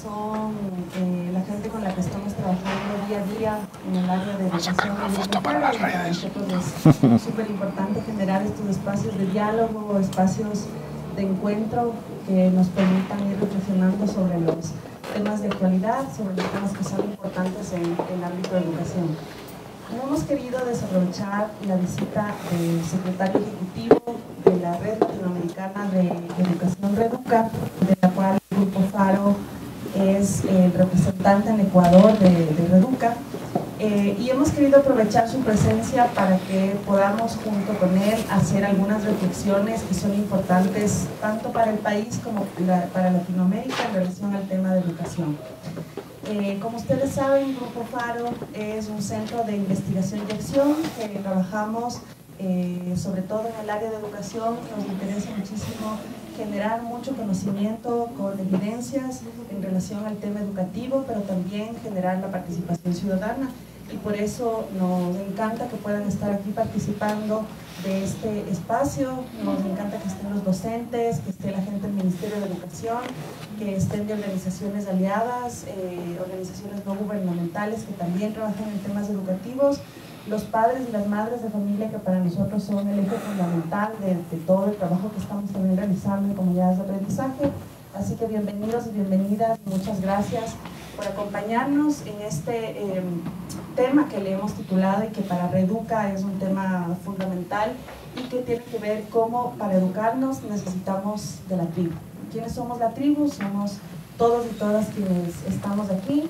son la gente con la que estamos trabajando día a día en el área de educación. Para nosotros es súper importante generar estos espacios de diálogo, espacios de encuentro que nos permitan ir reflexionando sobre los temas de actualidad, sobre los temas que son importantes en el ámbito de educación. No hemos querido desaprovechar la visita del secretario ejecutivo de la Red Latinoamericana de Educación Reduca, de la cual el Grupo Faro es el representante en Ecuador de Reduca, y hemos querido aprovechar su presencia para que podamos junto con él hacer algunas reflexiones que son importantes tanto para el país como para Latinoamérica en relación al tema de educación. Como ustedes saben, Grupo Faro es un centro de investigación y acción que trabajamos sobre todo en el área de educación. Nos interesa muchísimo generar mucho conocimiento con evidencias en relación al tema educativo, pero también generar la participación ciudadana. Y por eso nos encanta que puedan estar aquí participando de este espacio, nos encanta que estén los docentes, que esté la gente del Ministerio de Educación, que estén de organizaciones aliadas, organizaciones no gubernamentales que también trabajan en temas educativos, los padres y las madres de familia que para nosotros son el eje fundamental de todo el trabajo que estamos también realizando en comunidades de aprendizaje. Así que bienvenidos y bienvenidas, muchas gracias por acompañarnos en este tema que le hemos titulado y que para Reduca es un tema fundamental y que tiene que ver cómo para educarnos necesitamos de la tribu. ¿Quiénes somos la tribu? Somos todos y todas quienes estamos aquí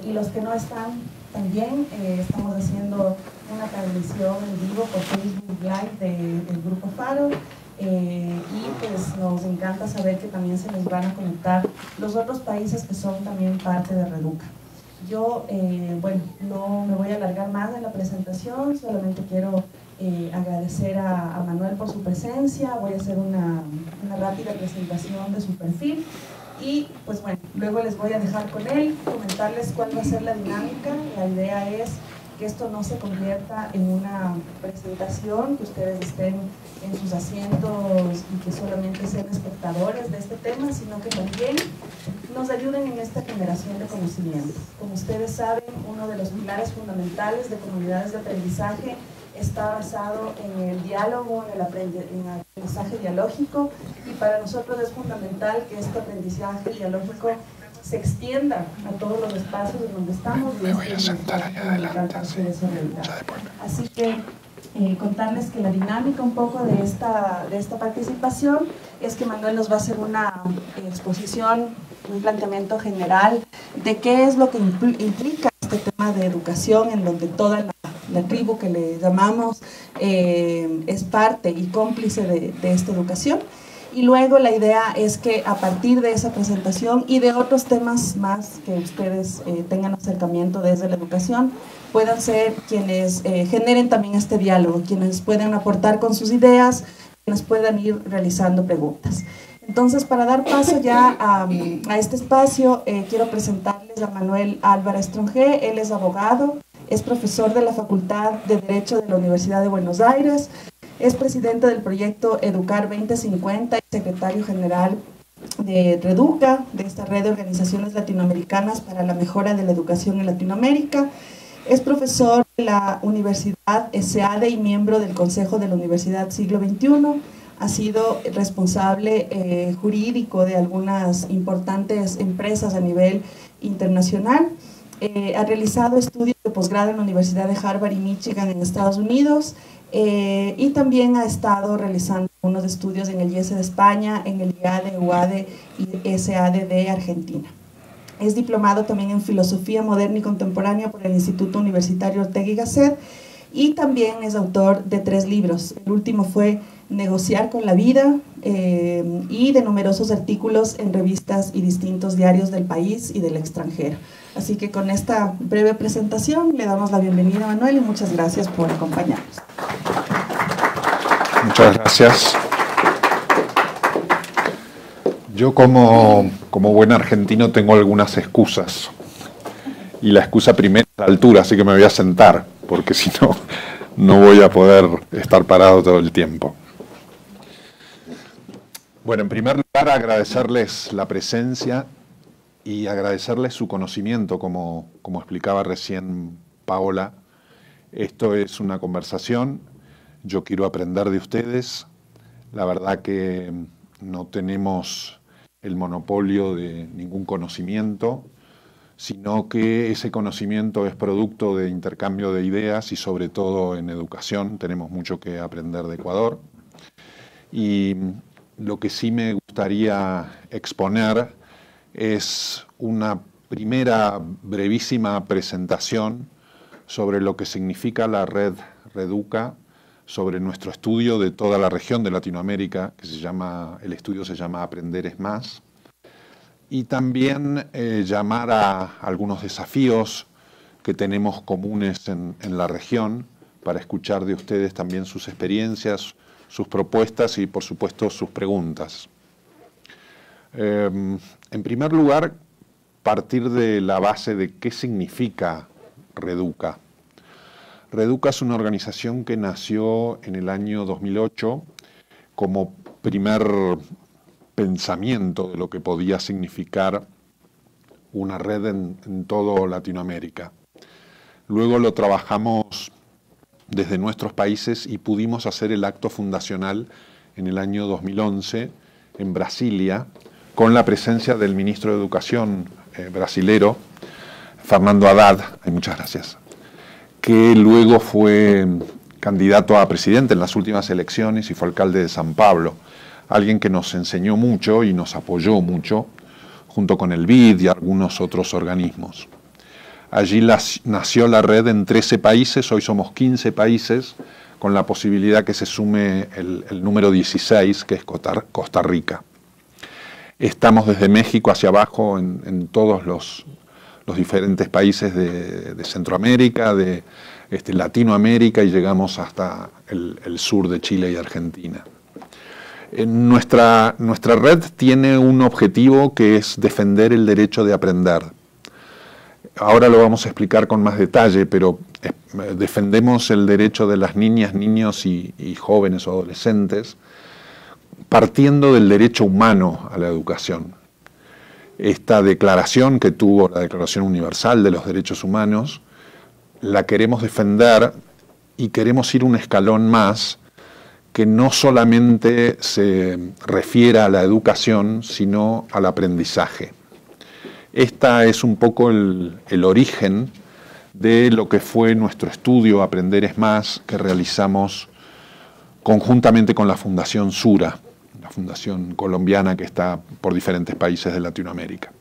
y los que no están también. Estamos haciendo una transmisión en vivo por Facebook Live del Grupo Faro. Y pues nos encanta saber que también se les van a conectar los otros países que son también parte de Reduca. Yo, bueno, no me voy a alargar más en la presentación, solamente quiero agradecer a Manuel por su presencia. Voy a hacer una rápida presentación de su perfil y pues bueno, luego les voy a dejar con él, comentarles cuál va a ser la dinámica. La idea es que esto no se convierta en una presentación, que ustedes estén en sus asientos y que solamente sean espectadores de este tema, sino que también nos ayuden en esta generación de conocimiento. Como ustedes saben, uno de los pilares fundamentales de comunidades de aprendizaje está basado en el diálogo, en el aprendizaje dialógico, y para nosotros es fundamental que este aprendizaje dialógico se extienda a todos los espacios en donde estamos. Me voy a sentar allá adelante, sí. Así que contarles que la dinámica un poco de esta participación es que Manuel nos va a hacer una exposición, un planteamiento general de qué es lo que implica este tema de educación, en donde toda la tribu que le llamamos es parte y cómplice de esta educación. Y luego la idea es que a partir de esa presentación y de otros temas más que ustedes tengan acercamiento desde la educación, puedan ser quienes generen también este diálogo, quienes puedan aportar con sus ideas, quienes puedan ir realizando preguntas. Entonces, para dar paso ya a este espacio, quiero presentarles a Manuel Álvarez Tronjé. Él es abogado, es profesor de la Facultad de Derecho de la Universidad de Buenos Aires, es presidente del proyecto Educar 2050 y secretario general de Reduca, de esta red de organizaciones latinoamericanas para la mejora de la educación en Latinoamérica. Es profesor de la Universidad ESEADE y miembro del Consejo de la Universidad Siglo XXI. Ha sido responsable jurídico de algunas importantes empresas a nivel internacional. Ha realizado estudios de posgrado en la Universidad de Harvard y Michigan en Estados Unidos. Y también ha estado realizando unos estudios en el IESE de España, en el IADE, UADE y SADE de Argentina. Es diplomado también en Filosofía Moderna y Contemporánea por el Instituto Universitario Ortega y Gasset, y también es autor de 3 libros. El último fue Negociar con la vida, y de numerosos artículos en revistas y distintos diarios del país y del extranjero. Así que con esta breve presentación le damos la bienvenida a Manuel y muchas gracias por acompañarnos. Muchas gracias. Yo como buen argentino tengo algunas excusas. Y la excusa primera es la altura, así que me voy a sentar, porque si no, no voy a poder estar parado todo el tiempo. Bueno, en primer lugar, agradecerles la presencia y agradecerles su conocimiento, como explicaba recién Paola. Esto es una conversación, yo quiero aprender de ustedes. La verdad que no tenemos el monopolio de ningún conocimiento, sino que ese conocimiento es producto de intercambio de ideas y sobre todo en educación tenemos mucho que aprender de Ecuador. Y lo que sí me gustaría exponer es una primera brevísima presentación sobre lo que significa la red Reduca, sobre nuestro estudio de toda la región de Latinoamérica, que el estudio se llama Aprender es Más, y también llamar a algunos desafíos que tenemos comunes en la región para escuchar de ustedes también sus experiencias, sus propuestas y, por supuesto, sus preguntas. En primer lugar, partir de la base de qué significa Reduca. Reduca es una organización que nació en el año 2008 como primer pensamiento de lo que podía significar una red en toda Latinoamérica. Luego lo trabajamos desde nuestros países y pudimos hacer el acto fundacional en el año 2011 en Brasilia, con la presencia del ministro de Educación brasilero, Fernando Haddad, muchas gracias, que luego fue candidato a presidente en las últimas elecciones y fue alcalde de San Pablo, alguien que nos enseñó mucho y nos apoyó mucho, junto con el BID y algunos otros organismos. Allí nació la red en 13 países, hoy somos 15 países, con la posibilidad que se sume el número 16, que es Costa Rica. Estamos desde México hacia abajo en todos los diferentes países de Centroamérica, de Latinoamérica, y llegamos hasta el sur de Chile y Argentina. Nuestra red tiene un objetivo que es defender el derecho de aprender. Ahora lo vamos a explicar con más detalle, pero defendemos el derecho de las niñas, niños y jóvenes o adolescentes partiendo del derecho humano a la educación. Esta declaración que tuvo la Declaración Universal de los Derechos Humanos, la queremos defender y queremos ir un escalón más, que no solamente se refiera a la educación, sino al aprendizaje. Esta es un poco el origen de lo que fue nuestro estudio Aprender es Más, que realizamos conjuntamente con la Fundación Sura, la fundación colombiana que está por diferentes países de Latinoamérica.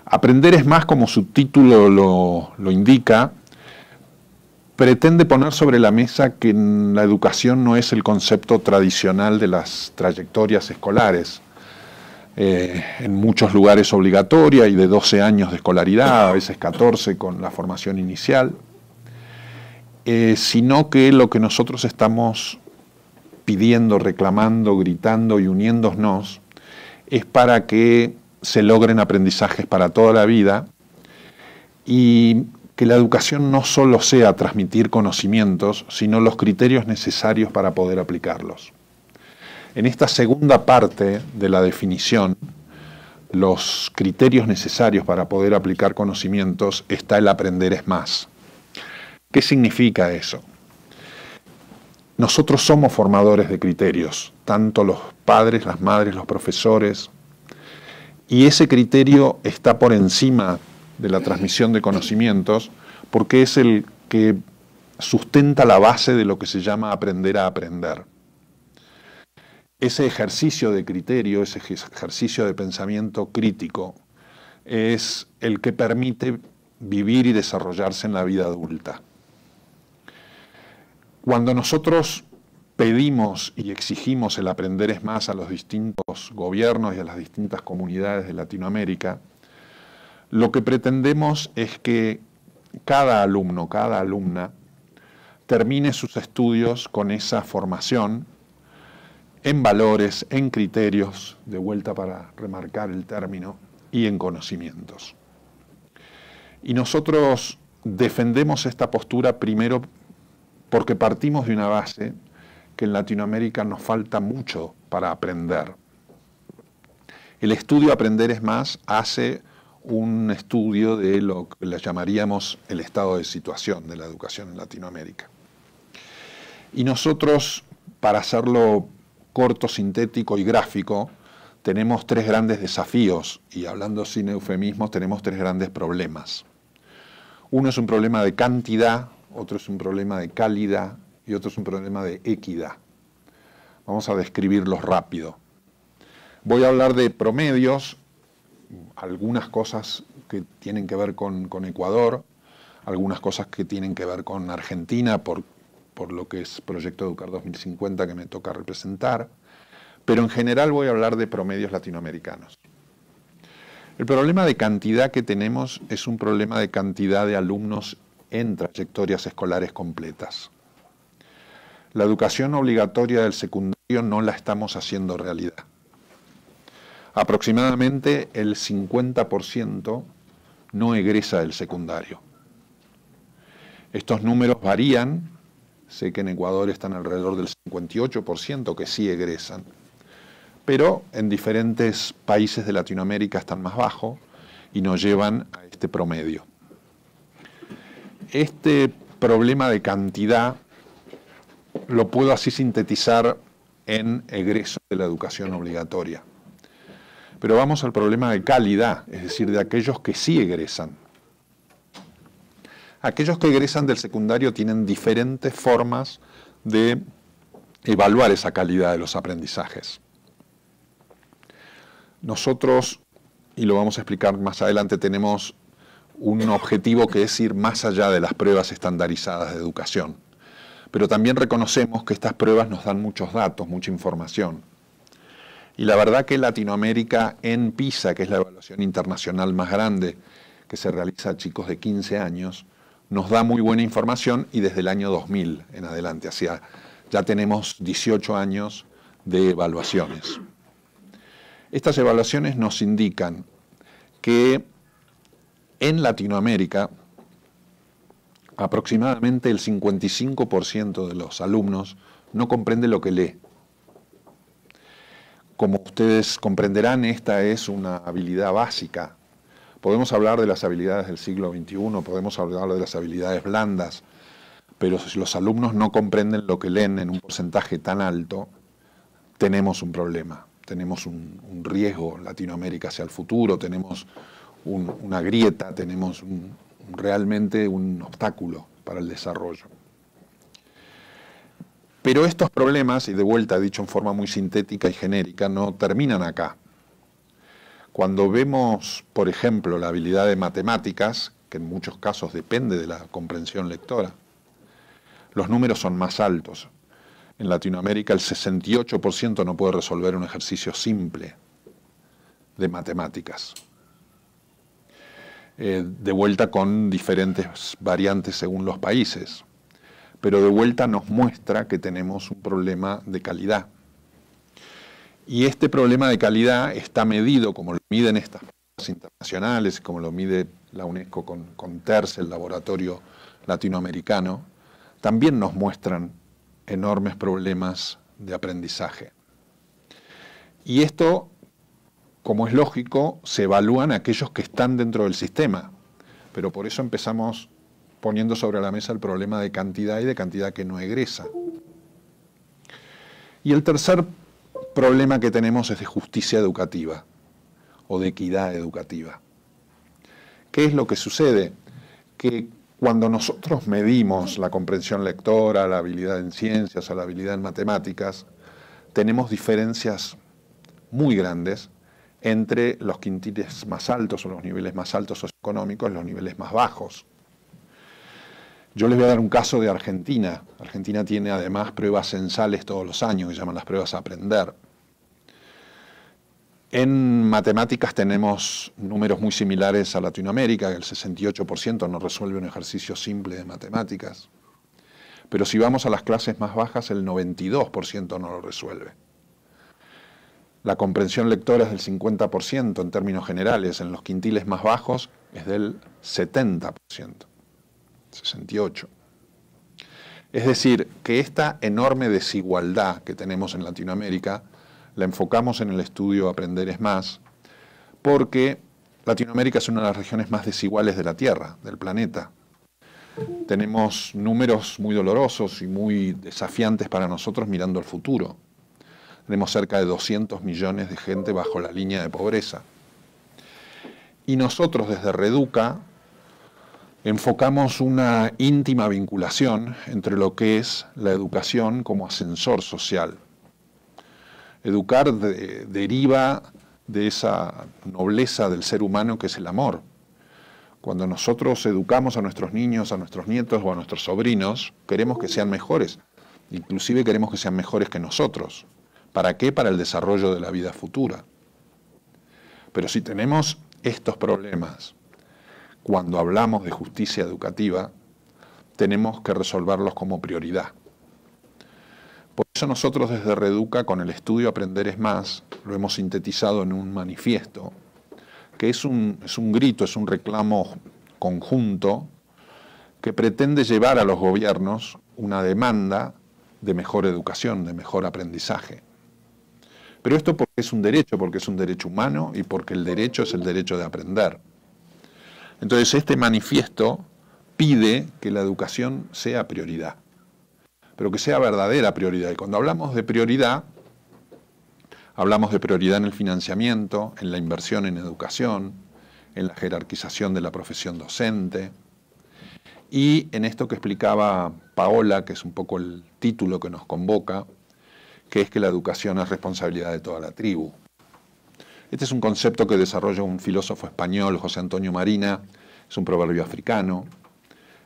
Aprender es Más, como su título lo indica, pretende poner sobre la mesa que la educación no es el concepto tradicional de las trayectorias escolares, en muchos lugares obligatoria y de 12 años de escolaridad, a veces 14 con la formación inicial, sino que lo que nosotros estamos pidiendo, reclamando, gritando y uniéndonos es para que se logren aprendizajes para toda la vida y que la educación no solo sea transmitir conocimientos, sino los criterios necesarios para poder aplicarlos. En esta segunda parte de la definición, los criterios necesarios para poder aplicar conocimientos, está el aprender es más. ¿Qué significa eso? Nosotros somos formadores de criterios, tanto los padres, las madres, los profesores, y ese criterio está por encima de la transmisión de conocimientos, porque es el que sustenta la base de lo que se llama aprender a aprender. Ese ejercicio de criterio, ese ejercicio de pensamiento crítico, es el que permite vivir y desarrollarse en la vida adulta. Cuando nosotros pedimos y exigimos el aprender es más a los distintos gobiernos y a las distintas comunidades de Latinoamérica, lo que pretendemos es que cada alumno, cada alumna, termine sus estudios con esa formación en valores, en criterios, de vuelta para remarcar el término, y en conocimientos. Y nosotros defendemos esta postura primero porque partimos de una base que en Latinoamérica nos falta mucho para aprender. El estudio Aprender es Más hace un estudio de lo que le llamaríamos el estado de situación de la educación en Latinoamérica. Y nosotros, para hacerlo corto, sintético y gráfico, tenemos tres grandes desafíos, y hablando sin eufemismos, tenemos tres grandes problemas. Uno es un problema de cantidad, otro es un problema de calidad y otro es un problema de equidad. Vamos a describirlos rápido. Voy a hablar de promedios, algunas cosas que tienen que ver con Ecuador, algunas cosas que tienen que ver con Argentina por lo que es Proyecto Educar 2050 que me toca representar, pero en general voy a hablar de promedios latinoamericanos. El problema de cantidad que tenemos es un problema de cantidad de alumnos en trayectorias escolares completas. La educación obligatoria del secundario no la estamos haciendo realidad. Aproximadamente el 50% no egresa del secundario. Estos números varían, sé que en Ecuador están alrededor del 58% que sí egresan, pero en diferentes países de Latinoamérica están más bajos y nos llevan a este promedio. Este problema de cantidad lo puedo así sintetizar en egreso de la educación obligatoria. Pero vamos al problema de calidad, es decir, de aquellos que sí egresan. Aquellos que egresan del secundario tienen diferentes formas de evaluar esa calidad de los aprendizajes. Nosotros, y lo vamos a explicar más adelante, tenemos un objetivo que es ir más allá de las pruebas estandarizadas de educación. Pero también reconocemos que estas pruebas nos dan muchos datos, mucha información. Y la verdad que Latinoamérica en PISA, que es la evaluación internacional más grande que se realiza a chicos de 15 años, nos da muy buena información y desde el año 2000 en adelante, ya tenemos 18 años de evaluaciones. Estas evaluaciones nos indican que en Latinoamérica aproximadamente el 55% de los alumnos no comprende lo que lee. Como ustedes comprenderán, esta es una habilidad básica. Podemos hablar de las habilidades del siglo XXI, podemos hablar de las habilidades blandas, pero si los alumnos no comprenden lo que leen en un porcentaje tan alto, tenemos un problema, tenemos un riesgo en Latinoamérica hacia el futuro, tenemos una grieta, tenemos realmente un obstáculo para el desarrollo. Pero estos problemas, y de vuelta dicho en forma muy sintética y genérica, no terminan acá. Cuando vemos, por ejemplo, la habilidad de matemáticas, que en muchos casos depende de la comprensión lectora, los números son más altos. En Latinoamérica el 68% no puede resolver un ejercicio simple de matemáticas. De vuelta con diferentes variantes según los países. Pero de vuelta nos muestra que tenemos un problema de calidad. Y este problema de calidad está medido, como lo miden estas pruebas internacionales, como lo mide la UNESCO con TERS, el laboratorio latinoamericano, también nos muestran enormes problemas de aprendizaje. Y esto, como es lógico, se evalúan aquellos que están dentro del sistema, pero por eso empezamos poniendo sobre la mesa el problema de cantidad y de cantidad que no egresa. Y el tercer problema que tenemos es de justicia educativa o de equidad educativa. ¿Qué es lo que sucede? Que cuando nosotros medimos la comprensión lectora, la habilidad en ciencias o la habilidad en matemáticas, tenemos diferencias muy grandes entre los quintiles más altos o los niveles más altos socioeconómicos y los niveles más bajos. Yo les voy a dar un caso de Argentina. Argentina tiene además pruebas censales todos los años, que llaman las pruebas a aprender. En matemáticas tenemos números muy similares a Latinoamérica, el 68% no resuelve un ejercicio simple de matemáticas. Pero si vamos a las clases más bajas, el 92% no lo resuelve. La comprensión lectora es del 50% en términos generales, en los quintiles más bajos es del 70%. 68. Es decir, que esta enorme desigualdad que tenemos en Latinoamérica la enfocamos en el estudio Aprender es Más porque Latinoamérica es una de las regiones más desiguales de la Tierra, del planeta. Tenemos números muy dolorosos y muy desafiantes para nosotros mirando al futuro. Tenemos cerca de 200 millones de gente bajo la línea de pobreza. Y nosotros desde Reduca enfocamos una íntima vinculación entre lo que es la educación como ascensor social. Educar deriva de esa nobleza del ser humano que es el amor. Cuando nosotros educamos a nuestros niños, a nuestros nietos o a nuestros sobrinos, queremos que sean mejores. Inclusive queremos que sean mejores que nosotros. ¿Para qué? Para el desarrollo de la vida futura. Pero si tenemos estos problemas, cuando hablamos de justicia educativa, tenemos que resolverlos como prioridad. Por eso nosotros desde Reduca, con el estudio Aprender es Más, lo hemos sintetizado en un manifiesto, que es un grito, es un reclamo conjunto que pretende llevar a los gobiernos una demanda de mejor educación, de mejor aprendizaje. Pero esto porque es un derecho humano y porque el derecho es el derecho de aprender. Entonces este manifiesto pide que la educación sea prioridad, pero que sea verdadera prioridad. Y cuando hablamos de prioridad en el financiamiento, en la inversión en educación, en la jerarquización de la profesión docente, y en esto que explicaba Paola, que es un poco el título que nos convoca, que es que la educación es responsabilidad de toda la tribu. Este es un concepto que desarrolla un filósofo español, José Antonio Marina, es un proverbio africano.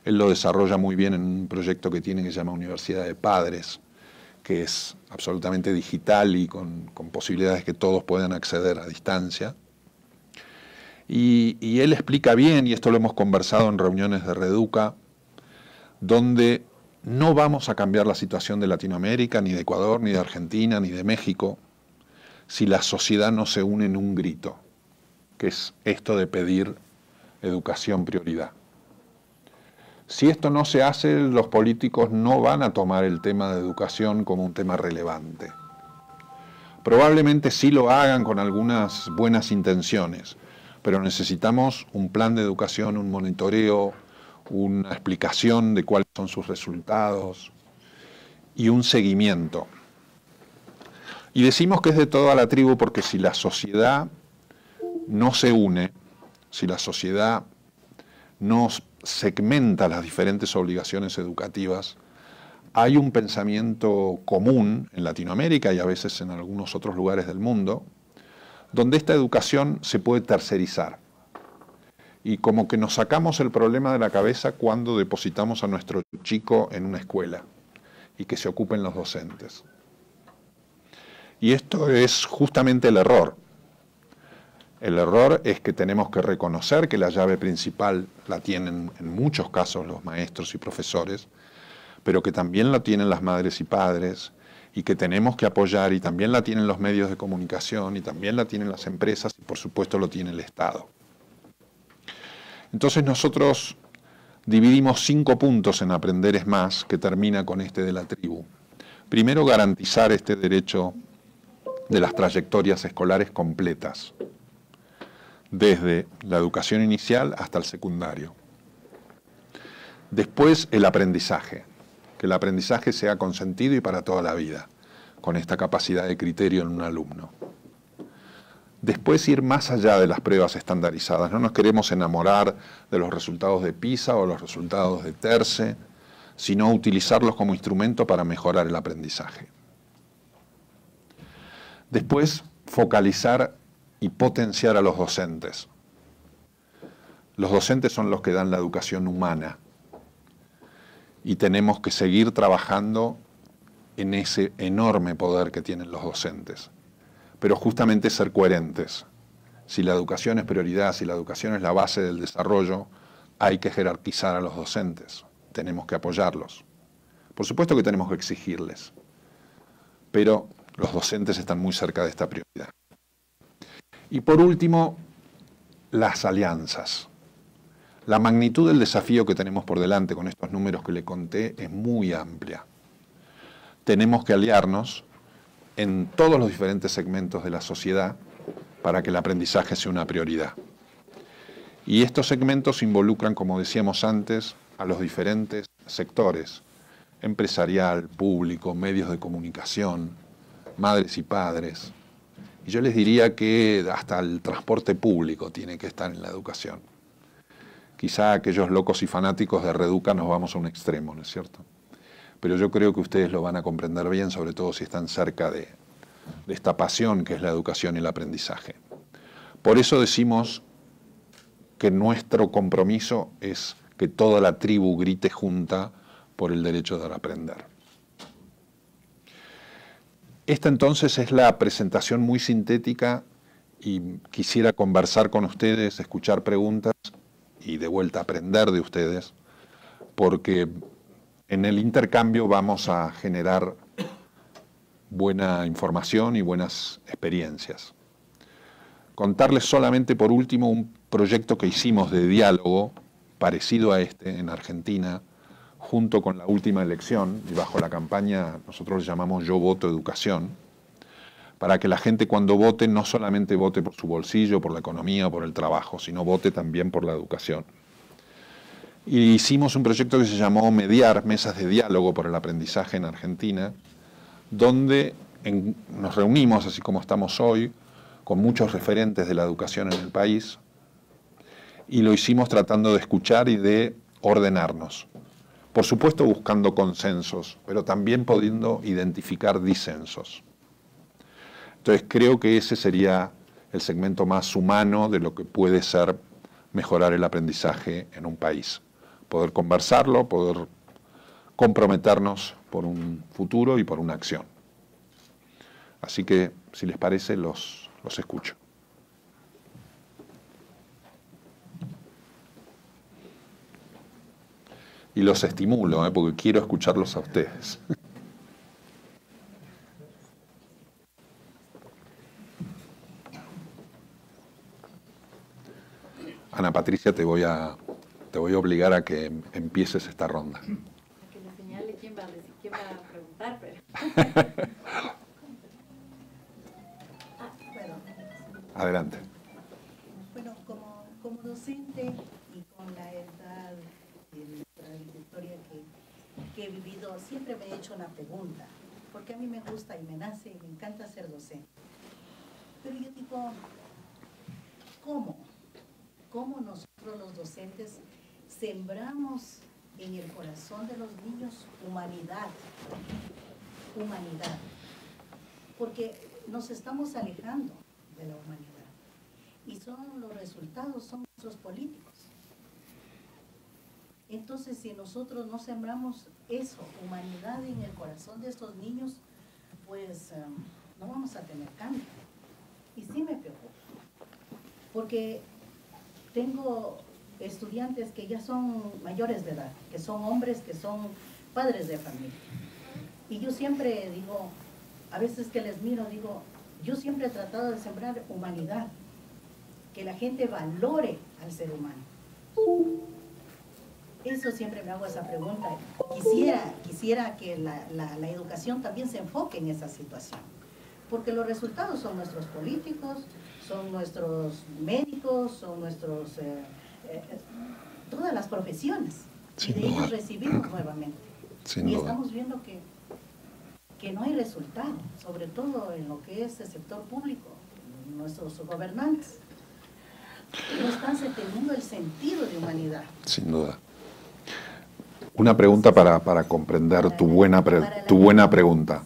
Él lo desarrolla muy bien en un proyecto que tiene que se llama Universidad de Padres, que es absolutamente digital y con posibilidades que todos puedan acceder a distancia. Y él explica bien, y esto lo hemos conversado en reuniones de Reduca, donde no vamos a cambiar la situación de Latinoamérica, ni de Ecuador, ni de Argentina, ni de México, si la sociedad no se une en un grito, que es esto de pedir educación prioridad. Si esto no se hace, los políticos no van a tomar el tema de educación como un tema relevante. Probablemente sí lo hagan con algunas buenas intenciones, pero necesitamos un plan de educación, un monitoreo, una explicación de cuáles son sus resultados y un seguimiento. Y decimos que es de toda la tribu porque si la sociedad no se une, si la sociedad no segmenta las diferentes obligaciones educativas, hay un pensamiento común en Latinoamérica y a veces en algunos otros lugares del mundo, donde esta educación se puede tercerizar. Y como que nos sacamos el problema de la cabeza cuando depositamos a nuestro chico en una escuela y que se ocupen los docentes. Y esto es justamente el error. El error es que tenemos que reconocer que la llave principal la tienen en muchos casos los maestros y profesores, pero que también la tienen las madres y padres, y que tenemos que apoyar, y también la tienen los medios de comunicación, y también la tienen las empresas, y por supuesto lo tiene el Estado. Entonces nosotros dividimos 5 puntos en Aprender es Más, que termina con este de la tribu. Primero, garantizar este derecho de las trayectorias escolares completas, desde la educación inicial hasta el secundario. Después, el aprendizaje, que el aprendizaje sea consentido y para toda la vida, con esta capacidad de criterio en un alumno. Después, ir más allá de las pruebas estandarizadas. No nos queremos enamorar de los resultados de PISA o los resultados de TERCE, sino utilizarlos como instrumento para mejorar el aprendizaje. Después, focalizar y potenciar a los docentes. Los docentes son los que dan la educación humana y tenemos que seguir trabajando en ese enorme poder que tienen los docentes. Pero justamente ser coherentes. Si la educación es prioridad, si la educación es la base del desarrollo, hay que jerarquizar a los docentes. Tenemos que apoyarlos. Por supuesto que tenemos que exigirles, pero los docentes están muy cerca de esta prioridad. Y por último, las alianzas. La magnitud del desafío que tenemos por delante con estos números que le conté es muy amplia. Tenemos que aliarnos en todos los diferentes segmentos de la sociedad para que el aprendizaje sea una prioridad. Y estos segmentos involucran, como decíamos antes, a los diferentes sectores: empresarial, público, medios de comunicación, madres y padres. Y yo les diría que hasta el transporte público tiene que estar en la educación. Quizá aquellos locos y fanáticos de Reeduca nos vamos a un extremo, ¿no es cierto? Pero yo creo que ustedes lo van a comprender bien, sobre todo si están cerca de esta pasión que es la educación y el aprendizaje. Por eso decimos que nuestro compromiso es que toda la tribu grite junta por el derecho de aprender. Esta entonces es la presentación muy sintética y quisiera conversar con ustedes, escuchar preguntas y de vuelta aprender de ustedes, porque en el intercambio vamos a generar buena información y buenas experiencias. Contarles solamente por último un proyecto que hicimos de diálogo parecido a este en Argentina, junto con la última elección, y bajo la campaña nosotros le llamamos Yo Voto Educación, para que la gente cuando vote no solamente vote por su bolsillo, por la economía, por el trabajo, sino vote también por la educación. Y hicimos un proyecto que se llamó Mediar, Mesas de Diálogo por el Aprendizaje en Argentina, donde nos reunimos, así como estamos hoy, con muchos referentes de la educación en el país, y lo hicimos tratando de escuchar y de ordenarnos. Por supuesto buscando consensos, pero también pudiendo identificar disensos. Entonces creo que ese sería el segmento más humano de lo que puede ser mejorar el aprendizaje en un país. Poder conversarlo, poder comprometernos por un futuro y por una acción. Así que, si les parece, los escucho. Y los estimulo, porque quiero escucharlos a ustedes. Ana Patricia, te voy a obligar a que empieces esta ronda. Que le señale quién va a preguntar, pero... Bueno, Adelante. bueno, como docente y con la edad y la trayectoria que he vivido, siempre me he hecho una pregunta, porque a mí me gusta y me nace y me encanta ser docente. Pero yo digo, ¿cómo nosotros los docentes sembramos en el corazón de los niños humanidad? Humanidad. Porque nos estamos alejando de la humanidad. Y los resultados son nuestros políticos. Entonces, si nosotros no sembramos eso, humanidad en el corazón de estos niños, pues no vamos a tener cambio. Y sí me preocupa. Porque tengo estudiantes que ya son mayores de edad, que son hombres, que son padres de familia. Y yo siempre digo, a veces que les miro, digo, yo siempre he tratado de sembrar humanidad, que la gente valore al ser humano. Eso siempre me hago esa pregunta. Quisiera que la educación también se enfoque en esa situación, porque los resultados son nuestros políticos, son nuestros médicos, son nuestros todas las profesiones. Sin y de duda. ellos recibimos nuevamente. Sin y duda. estamos viendo que no hay resultado, sobre todo en lo que es el sector público. Nuestros gobernantes no están teniendo el sentido de humanidad. Sin duda. Una pregunta para comprender tu buena pregunta.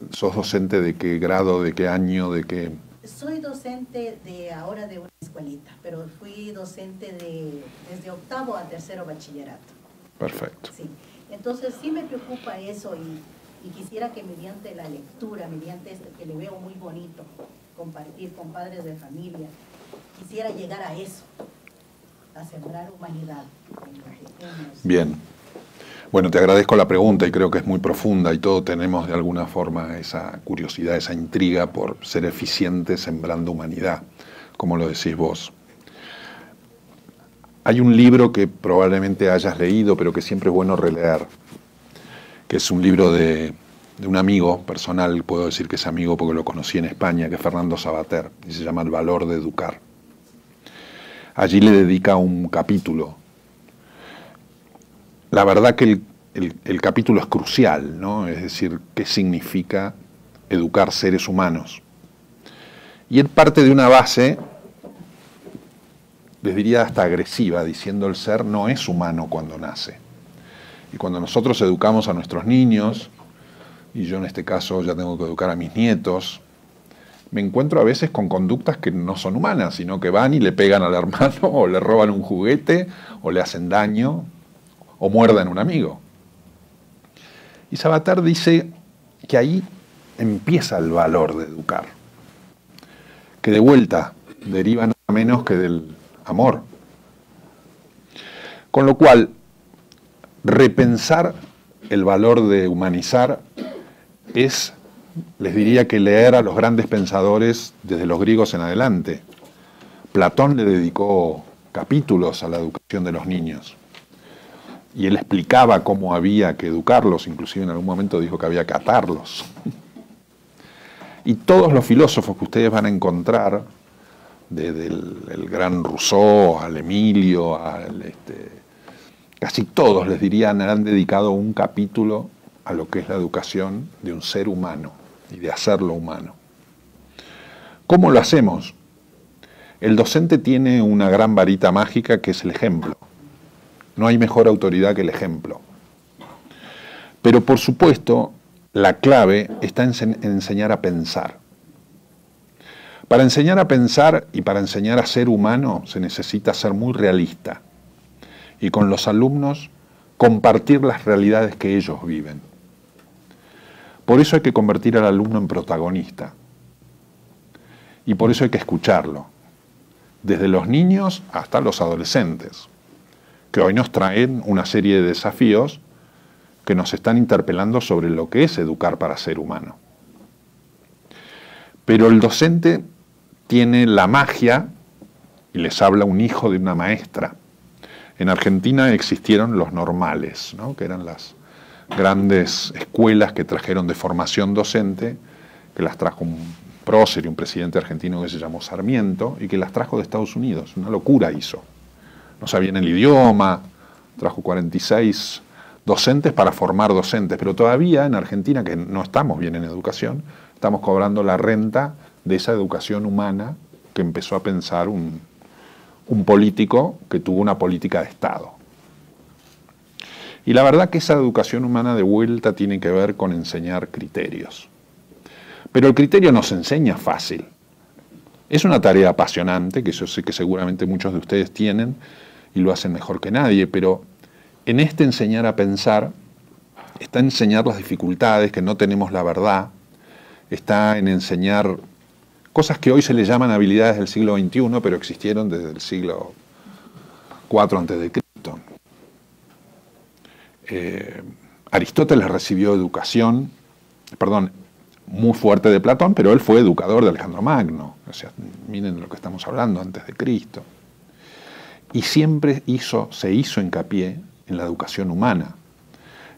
¿Sos docente de qué grado, de qué año, de qué...? Soy docente ahora de una escuelita, pero fui docente desde octavo a tercero bachillerato. Perfecto. Sí. Entonces sí me preocupa eso y quisiera que mediante la lectura, mediante esto que le veo muy bonito, compartir con padres de familia, quisiera llegar a eso, a sembrar humanidad en los pequeños. Bien. Bueno, te agradezco la pregunta y creo que es muy profunda y todos tenemos de alguna forma esa curiosidad, esa intriga por ser eficientes sembrando humanidad, como lo decís vos. Hay un libro que probablemente hayas leído, pero que siempre es bueno releer, que es un libro de de un amigo personal, puedo decir que es amigo porque lo conocí en España, que es Fernando Savater, y se llama El valor de educar. Allí le dedica un capítulo. La verdad que el capítulo es crucial, ¿no? Es decir, qué significa educar seres humanos. Y él parte de una base, les diría hasta agresiva, diciendo el ser no es humano cuando nace. Y cuando nosotros educamos a nuestros niños, y yo en este caso ya tengo que educar a mis nietos, me encuentro a veces con conductas que no son humanas, sino que van y le pegan al hermano, o le roban un juguete, o le hacen daño, o muerden a un amigo. Y Savater dice que ahí empieza el valor de educar, que de vuelta deriva nada menos que del amor. Con lo cual, repensar el valor de humanizar es, les diría, que leer a los grandes pensadores desde los griegos en adelante. Platón le dedicó capítulos a la educación de los niños. Y él explicaba cómo había que educarlos, inclusive en algún momento dijo que había que atarlos. Y todos los filósofos que ustedes van a encontrar, desde el gran Rousseau, al Emilio, casi todos, les dirían, han dedicado un capítulo a lo que es la educación de un ser humano y de hacerlo humano. ¿Cómo lo hacemos? El docente tiene una gran varita mágica que es el ejemplo. No hay mejor autoridad que el ejemplo. Pero por supuesto, la clave está en enseñar a pensar. Para enseñar a pensar y para enseñar a ser humano se necesita ser muy realista y con los alumnos compartir las realidades que ellos viven. Por eso hay que convertir al alumno en protagonista y por eso hay que escucharlo, desde los niños hasta los adolescentes, que hoy nos traen una serie de desafíos que nos están interpelando sobre lo que es educar para ser humano. Pero el docente tiene la magia, y les habla un hijo de una maestra. En Argentina existieron los normales, ¿no? Que eran las grandes escuelas que trajeron de formación docente, que las trajo un prócer y un presidente argentino que se llamó Sarmiento, y que las trajo de Estados Unidos. Una locura hizo. No sabían el idioma, trajo 46 docentes para formar docentes, pero todavía en Argentina, que no estamos bien en educación, estamos cobrando la renta de esa educación humana que empezó a pensar un político que tuvo una política de Estado. Y la verdad que esa educación humana de vuelta tiene que ver con enseñar criterios. Pero el criterio no se enseña fácil. Es una tarea apasionante, que yo sé que seguramente muchos de ustedes tienen y lo hacen mejor que nadie, pero en este enseñar a pensar está en enseñar las dificultades, que no tenemos la verdad, está en enseñar cosas que hoy se le llaman habilidades del siglo XXI, pero existieron desde el siglo IV a.C. Aristóteles recibió educación, muy fuerte de Platón, pero él fue educador de Alejandro Magno. O sea, miren de lo que estamos hablando, antes de Cristo. Y siempre se hizo hincapié en la educación humana.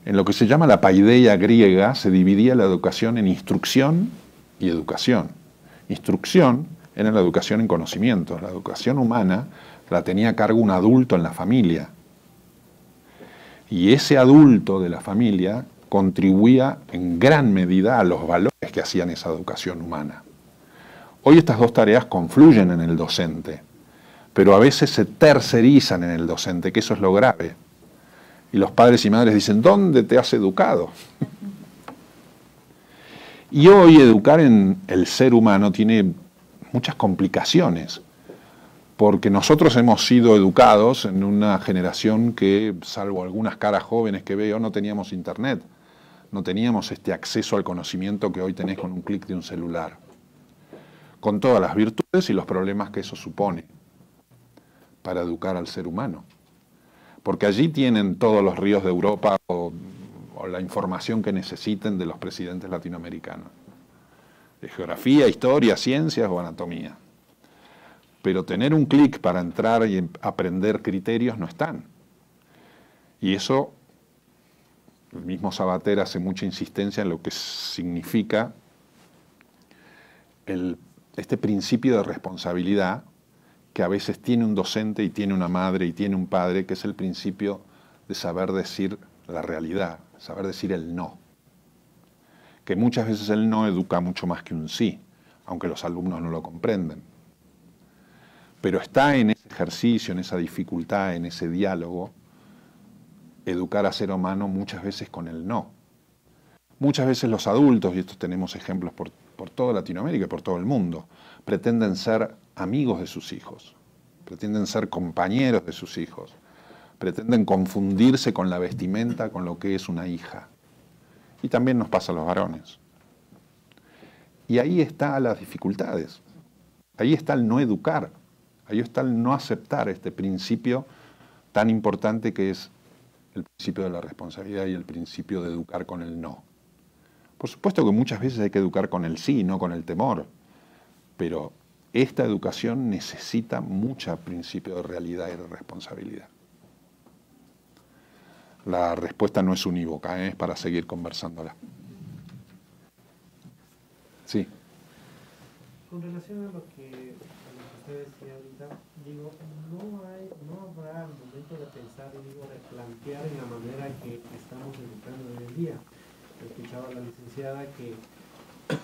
En lo que se llama la paideia griega se dividía la educación en instrucción y educación. Instrucción era la educación en conocimientos. La educación humana la tenía a cargo un adulto en la familia. Y ese adulto de la familia contribuía en gran medida a los valores que hacían esa educación humana. Hoy estas dos tareas confluyen en el docente, pero a veces se tercerizan en el docente, que eso es lo grave. Y los padres y madres dicen, ¿dónde te has educado? Y hoy educar en el ser humano tiene muchas complicaciones, porque nosotros hemos sido educados en una generación que, salvo algunas caras jóvenes que veo, no teníamos internet, no teníamos este acceso al conocimiento que hoy tenés con un clic de un celular, con todas las virtudes y los problemas que eso supone para educar al ser humano. Porque allí tienen todos los ríos de Europa o la información que necesiten de los presidentes latinoamericanos, de geografía, historia, ciencias o anatomía. Pero tener un clic para entrar y aprender criterios no están. Y eso el mismo Sabater hace mucha insistencia en lo que significa este principio de responsabilidad que a veces tiene un docente y tiene una madre y tiene un padre, que es el principio de saber decir la realidad, saber decir el no. Que muchas veces el no educa mucho más que un sí, aunque los alumnos no lo comprenden. Pero está en ese ejercicio, en esa dificultad, en ese diálogo, educar a ser humano muchas veces con el no. Muchas veces los adultos, y estos tenemos ejemplos por toda Latinoamérica y por todo el mundo, pretenden ser amigos de sus hijos, pretenden ser compañeros de sus hijos, pretenden confundirse con la vestimenta, con lo que es una hija. Y también nos pasa a los varones. Y ahí están las dificultades, ahí está el no educar, ahí está el no aceptar este principio tan importante que es el principio de la responsabilidad y el principio de educar con el no. Por supuesto que muchas veces hay que educar con el sí, no con el temor, pero esta educación necesita mucho principio de realidad y de responsabilidad. La respuesta no es unívoca, es para seguir conversándola. Sí. Con relación a lo que usted decía ahorita, digo, no habrá el momento de pensar y replantear en la manera que estamos educando hoy en día. Escuchaba a la licenciada que,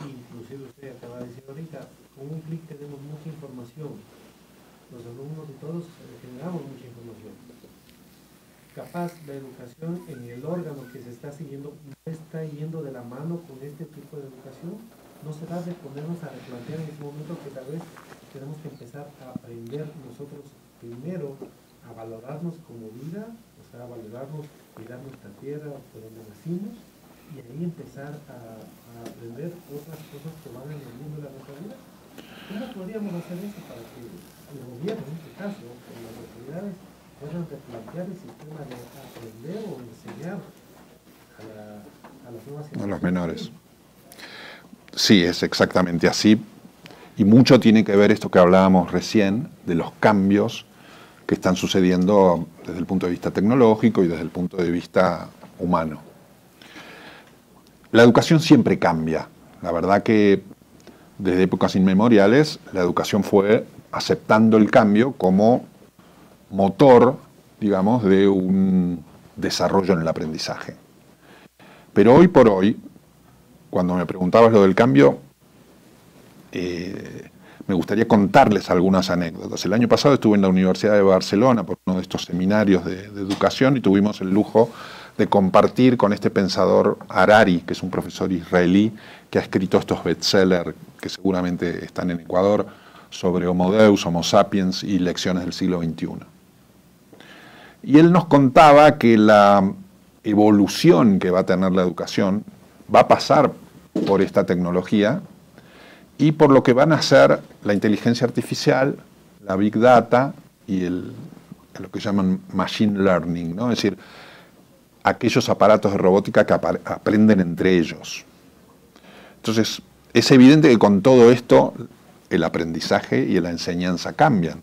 inclusive usted acaba de decir ahorita, con un clic tenemos mucha información. Los alumnos y todos generamos mucha información. Capaz la educación en el órgano que se está siguiendo no está yendo de la mano con este tipo de educación. No será de ponernos a replantear en ese momento que tal vez tenemos que empezar a aprender nosotros primero a valorarnos como vida, o sea, a valorarnos, cuidar nuestra tierra, por donde nacimos, y ahí empezar a aprender otras cosas que van en el mundo de la nuestra vida. ¿Cómo podríamos hacer eso para que el gobierno, en este caso, con las autoridades, puedan replantear el sistema de aprender o enseñar a las nuevas generaciones? A los menores. Sí, es exactamente así. Y mucho tiene que ver esto que hablábamos recién, de los cambios que están sucediendo desde el punto de vista tecnológico y desde el punto de vista humano. La educación siempre cambia. La verdad que desde épocas inmemoriales la educación fue aceptando el cambio como motor, digamos, de un desarrollo en el aprendizaje. Pero hoy por hoy, cuando me preguntabas lo del cambio, me gustaría contarles algunas anécdotas. El año pasado estuve en la Universidad de Barcelona por uno de estos seminarios de educación y tuvimos el lujo de compartir con este pensador Harari, que es un profesor israelí que ha escrito estos bestsellers que seguramente están en Ecuador, sobre Homo Deus, Homo Sapiens y lecciones del siglo XXI. Y él nos contaba que la evolución que va a tener la educación va a pasar por esta tecnología y por lo que van a hacer la inteligencia artificial, la Big Data y lo que llaman Machine Learning, ¿no? Es decir, aquellos aparatos de robótica que aprenden entre ellos. Entonces, es evidente que con todo esto el aprendizaje y la enseñanza cambian.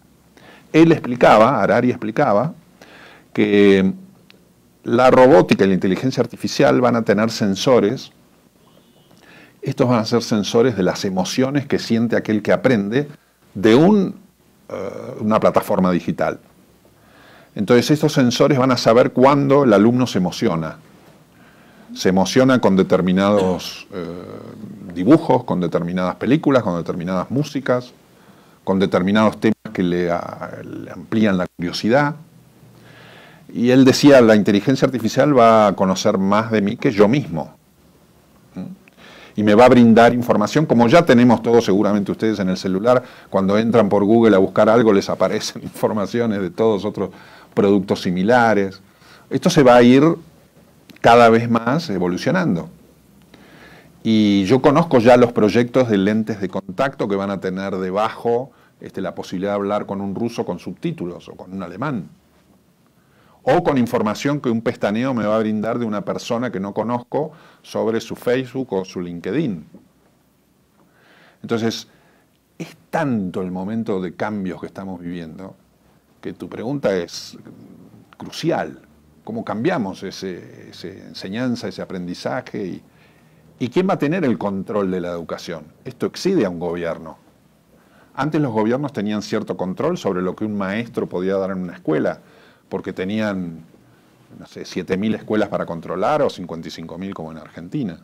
Harari explicaba, que la robótica y la inteligencia artificial van a tener sensores. Estos van a ser sensores de las emociones que siente aquel que aprende de una plataforma digital. Entonces estos sensores van a saber cuándo el alumno se emociona. Se emociona con determinados dibujos, con determinadas películas, con determinadas músicas, con determinados temas que le amplían la curiosidad. Y él decía, la inteligencia artificial va a conocer más de mí que yo mismo. Y me va a brindar información, como ya tenemos todos seguramente ustedes en el celular, cuando entran por Google a buscar algo les aparecen informaciones de todos otros productos similares. Esto se va a ir cada vez más evolucionando. Y yo conozco ya los proyectos de lentes de contacto que van a tener debajo la posibilidad de hablar con un ruso con subtítulos o con un alemán. O con información que un pestaneo me va a brindar de una persona que no conozco sobre su Facebook o su LinkedIn. Entonces, es tanto el momento de cambios que estamos viviendo que tu pregunta es crucial. cómo cambiamos esa enseñanza, ese aprendizaje y quién va a tener el control de la educación. Esto excede a un gobierno. Antes los gobiernos tenían cierto control sobre lo que un maestro podía dar en una escuela, porque tenían, no sé, 7.000 escuelas para controlar o 55.000 como en Argentina.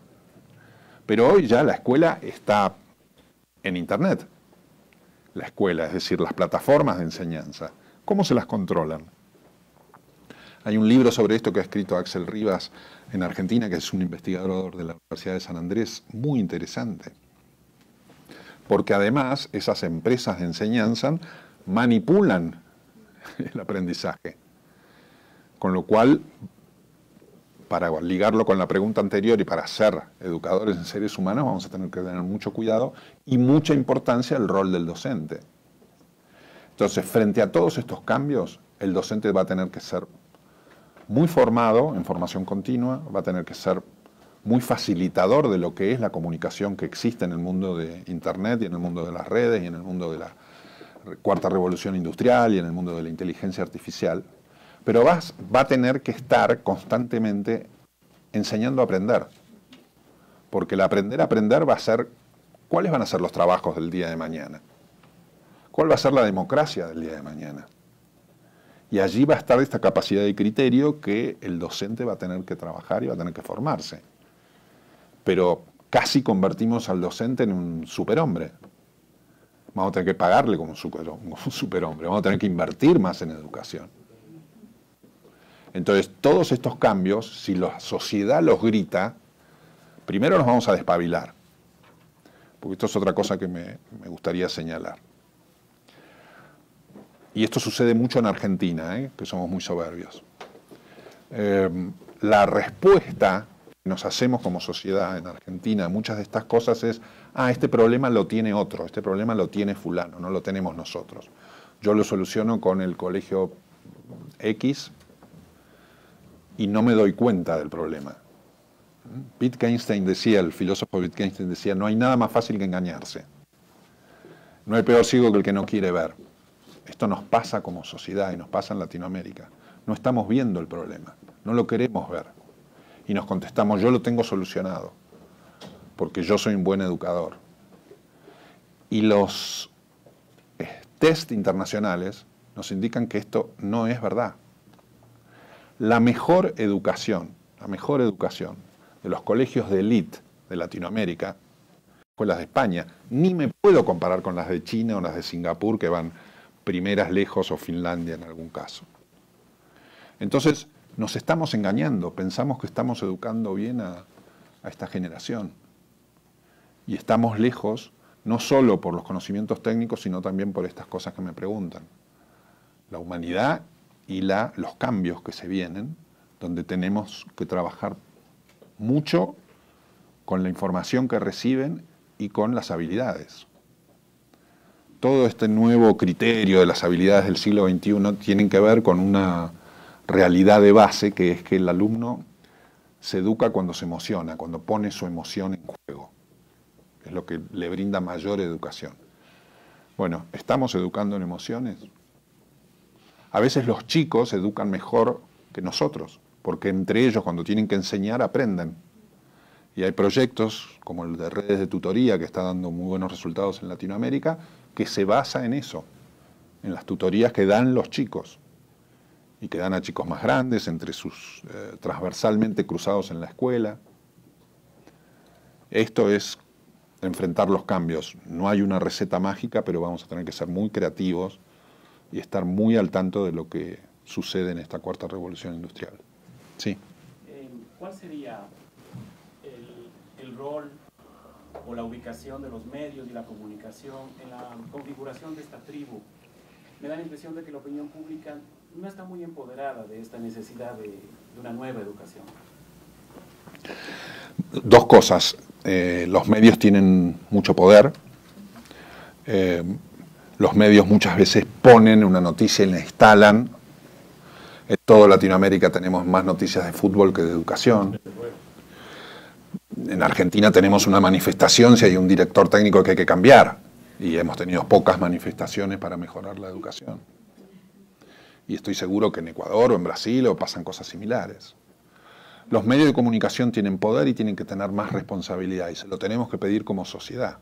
Pero hoy ya la escuela está en Internet. La escuela, es decir, las plataformas de enseñanza. ¿Cómo se las controlan? Hay un libro sobre esto que ha escrito Axel Rivas en Argentina, que es un investigador de la Universidad de San Andrés, muy interesante. Porque además esas empresas de enseñanza manipulan el aprendizaje. Con lo cual, para ligarlo con la pregunta anterior y para ser educadores en seres humanos, vamos a tener que tener mucho cuidado y mucha importancia el rol del docente. Entonces, frente a todos estos cambios, el docente va a tener que ser muy formado en formación continua, va a tener que ser muy facilitador de lo que es la comunicación que existe en el mundo de Internet y en el mundo de las redes y en el mundo de la cuarta revolución industrial y en el mundo de la inteligencia artificial, pero va a tener que estar constantemente enseñando a aprender, porque el aprender a aprender va a ser cuáles van a ser los trabajos del día de mañana, cuál va a ser la democracia del día de mañana. Y allí va a estar esta capacidad de criterio que el docente va a tener que trabajar y va a tener que formarse. Pero casi convertimos al docente en un superhombre. Vamos a tener que pagarle como un superhombre, vamos a tener que invertir más en educación. Entonces, todos estos cambios, si la sociedad los grita, primero nos vamos a despabilar. Porque esto es otra cosa que me gustaría señalar. Y esto sucede mucho en Argentina, que somos muy soberbios. La respuesta que nos hacemos como sociedad en Argentina a muchas de estas cosas es, este problema lo tiene otro, este problema lo tiene fulano, no lo tenemos nosotros. Yo lo soluciono con el colegio X y no me doy cuenta del problema. Wittgenstein decía, el filósofo Wittgenstein decía, no hay nada más fácil que engañarse. No hay peor ciego que el que no quiere ver. Esto nos pasa como sociedad y nos pasa en Latinoamérica. No estamos viendo el problema, no lo queremos ver. Y nos contestamos, yo lo tengo solucionado, porque yo soy un buen educador. Y los test internacionales nos indican que esto no es verdad. La mejor educación de los colegios de élite de Latinoamérica, escuelas de España, ni me puedo comparar con las de China o las de Singapur, que van primeras lejos, o Finlandia en algún caso. Entonces, nos estamos engañando, pensamos que estamos educando bien a esta generación. Y estamos lejos, no solo por los conocimientos técnicos, sino también por estas cosas que me preguntan. La humanidad y los cambios que se vienen, donde tenemos que trabajar mucho con la información que reciben y con las habilidades. Todo este nuevo criterio de las habilidades del siglo XXI tienen que ver con una realidad de base, que es que el alumno se educa cuando se emociona, cuando pone su emoción en juego. Es lo que le brinda mayor educación. Bueno, ¿estamos educando en emociones? A veces los chicos educan mejor que nosotros, porque entre ellos cuando tienen que enseñar aprenden. Y hay proyectos como el de redes de tutoría que está dando muy buenos resultados en Latinoamérica, que se basa en eso, en las tutorías que dan los chicos y que dan a chicos más grandes, entre sus transversalmente cruzados en la escuela. Esto es enfrentar los cambios. No hay una receta mágica, pero vamos a tener que ser muy creativos y estar muy al tanto de lo que sucede en esta cuarta revolución industrial. Sí. ¿Cuál sería el rol o la ubicación de los medios y la comunicación en la configuración de esta tribu? Me da la impresión de que la opinión pública no está muy empoderada de esta necesidad de una nueva educación. Dos cosas. Los medios tienen mucho poder. Los medios muchas veces ponen una noticia y la instalan. En toda Latinoamérica tenemos más noticias de fútbol que de educación. En Argentina tenemos una manifestación si hay un director técnico que hay que cambiar. Y hemos tenido pocas manifestaciones para mejorar la educación. Y estoy seguro que en Ecuador o en Brasil pasan cosas similares. Los medios de comunicación tienen poder y tienen que tener más responsabilidad, y se lo tenemos que pedir como sociedad.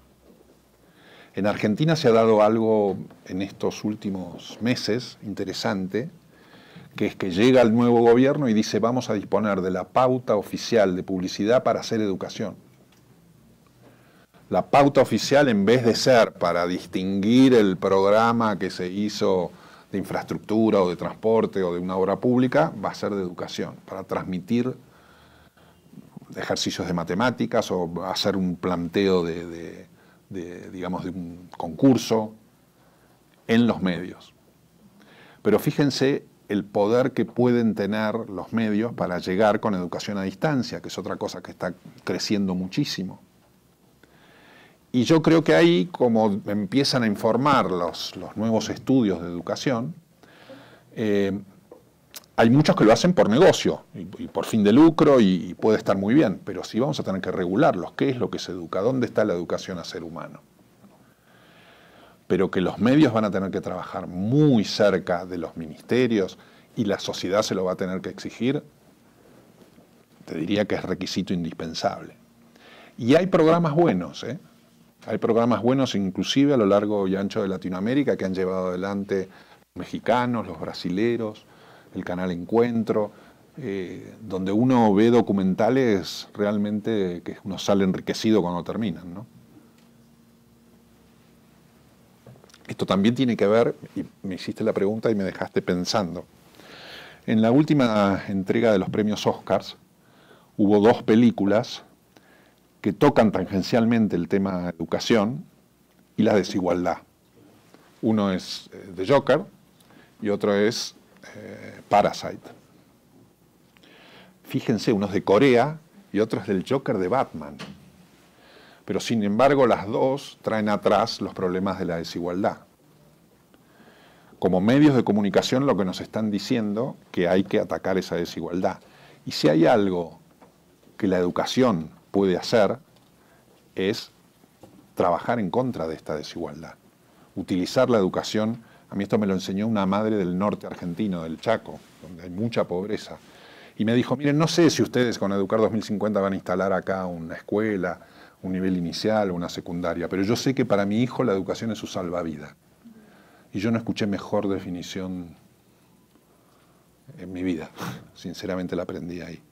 En Argentina se ha dado algo en estos últimos meses interesante, que es que llega el nuevo gobierno y dice: vamos a disponer de la pauta oficial de publicidad para hacer educación. La pauta oficial, en vez de ser para distinguir el programa que se hizo de infraestructura o de transporte o de una obra pública, va a ser de educación, para transmitir ejercicios de matemáticas o hacer un planteo digamos, de un concurso en los medios. Pero fíjense el poder que pueden tener los medios para llegar con educación a distancia, que es otra cosa que está creciendo muchísimo. Y yo creo que ahí, como empiezan a informar los nuevos estudios de educación, hay muchos que lo hacen por negocio y por fin de lucro, y puede estar muy bien, pero sí vamos a tener que regularlos. ¿Qué es lo que se educa? ¿Dónde está la educación a ser humano? Pero que los medios van a tener que trabajar muy cerca de los ministerios y la sociedad se lo va a tener que exigir, te diría que es requisito indispensable. Y hay programas buenos, ¿eh? Hay programas buenos inclusive a lo largo y ancho de Latinoamérica que han llevado adelante los mexicanos, los brasileros, el canal Encuentro, donde uno ve documentales realmente que uno sale enriquecido cuando terminan, ¿no? Esto también tiene que ver, y me hiciste la pregunta y me dejaste pensando. En la última entrega de los premios Oscars hubo 2 películas que tocan tangencialmente el tema educación y la desigualdad. Uno es The Joker y otro es Parasite. Fíjense, uno es de Corea y otro es del Joker de Batman. Pero sin embargo las dos traen atrás los problemas de la desigualdad. Como medios de comunicación lo que nos están diciendo que hay que atacar esa desigualdad. Y si hay algo que la educación puede hacer es trabajar en contra de esta desigualdad. Utilizar la educación, a mí esto me lo enseñó una madre del norte argentino, del Chaco, donde hay mucha pobreza. Y me dijo: miren, no sé si ustedes con Educar 2050 van a instalar acá una escuela, un nivel inicial o una secundaria, pero yo sé que para mi hijo la educación es su salvavidas. Y yo no escuché mejor definición en mi vida. Sinceramente la aprendí ahí.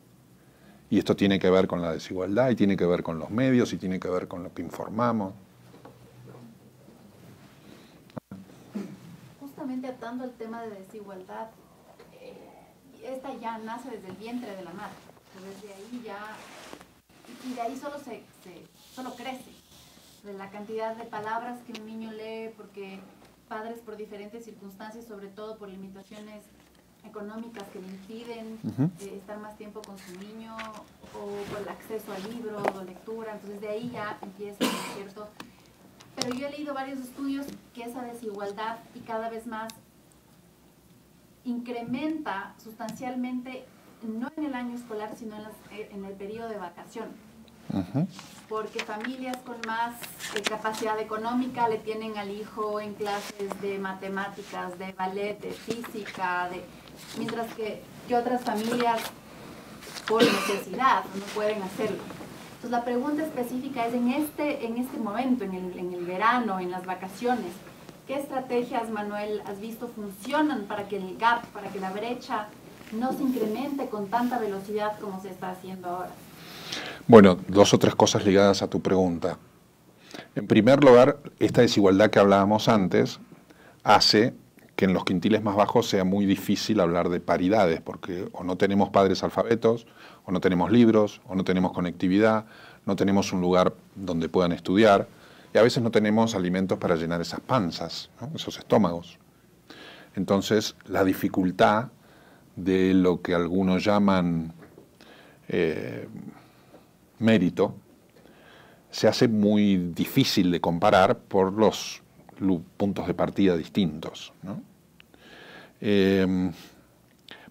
Y esto tiene que ver con la desigualdad, y tiene que ver con los medios, y tiene que ver con lo que informamos. Justamente atando el tema de desigualdad, esta ya nace desde el vientre de la madre. Desde ahí ya, y de ahí solo crece. De la cantidad de palabras que un niño lee, porque padres por diferentes circunstancias, sobre todo por limitaciones económicas que le impiden estar más tiempo con su niño, o por el acceso a libros o lectura, entonces de ahí ya empieza, ¿no es cierto? Pero yo he leído varios estudios que esa desigualdad y cada vez más incrementa sustancialmente, no en el año escolar, sino en el periodo de vacación. Porque familias con más capacidad económica le tienen al hijo en clases de matemáticas, de ballet, de física, mientras que otras familias por necesidad no pueden hacerlo. Entonces la pregunta específica es en este momento, en el verano, en las vacaciones, ¿qué estrategias, Manuel, has visto funcionan para que el gap, para que la brecha no se incremente con tanta velocidad como se está haciendo ahora? Bueno, 2 o 3 cosas ligadas a tu pregunta. En primer lugar, esta desigualdad que hablábamos antes hace que en los quintiles más bajos sea muy difícil hablar de paridades, porque o no tenemos padres alfabetos, o no tenemos libros, o no tenemos conectividad, no tenemos un lugar donde puedan estudiar, y a veces no tenemos alimentos para llenar esas panzas, ¿no? Esos estómagos. Entonces, la dificultad de lo que algunos llaman mérito se hace muy difícil de comparar por los puntos de partida distintos, ¿no?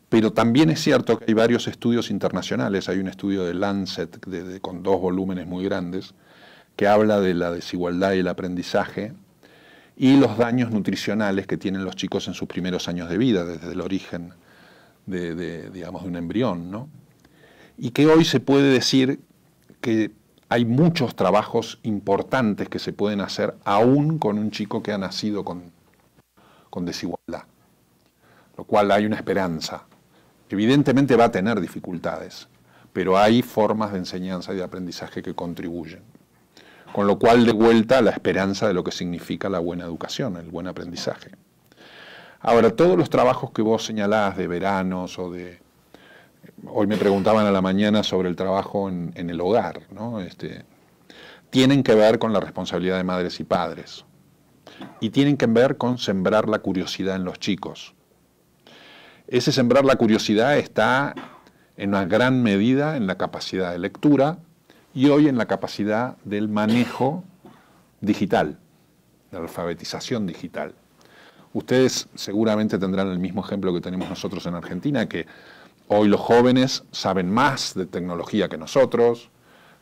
Pero también es cierto que hay varios estudios internacionales. Hay un estudio de Lancet con 2 volúmenes muy grandes que habla de la desigualdad y el aprendizaje y los daños nutricionales que tienen los chicos en sus primeros años de vida, desde el origen digamos, de un embrión, ¿no? Y que hoy se puede decir que hay muchos trabajos importantes que se pueden hacer aún con un chico que ha nacido con desigualdad, lo cual hay una esperanza. Evidentemente va a tener dificultades, pero hay formas de enseñanza y de aprendizaje que contribuyen. Con lo cual, de vuelta, la esperanza de lo que significa la buena educación, el buen aprendizaje. Ahora, todos los trabajos que vos señalás de veranos o de... Hoy me preguntaban a la mañana sobre el trabajo en el hogar, ¿no? Tienen que ver con la responsabilidad de madres y padres. Y tienen que ver con sembrar la curiosidad en los chicos. Ese sembrar la curiosidad está en una gran medida en la capacidad de lectura y hoy en la capacidad del manejo digital, de la alfabetización digital. Ustedes seguramente tendrán el mismo ejemplo que tenemos nosotros en Argentina, que hoy los jóvenes saben más de tecnología que nosotros,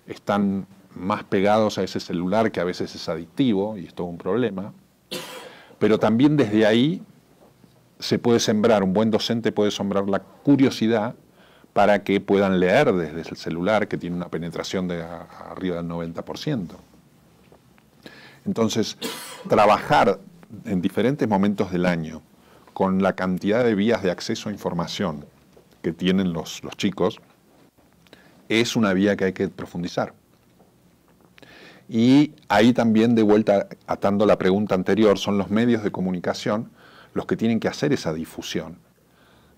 están más pegados a ese celular que a veces es adictivo y es todo un problema, pero también desde ahí se puede sembrar, un buen docente puede sembrar la curiosidad para que puedan leer desde el celular, que tiene una penetración de arriba del 90%. Entonces, trabajar en diferentes momentos del año con la cantidad de vías de acceso a información que tienen los chicos es una vía que hay que profundizar. Y ahí también, de vuelta, atando la pregunta anterior, son los medios de comunicación los que tienen que hacer esa difusión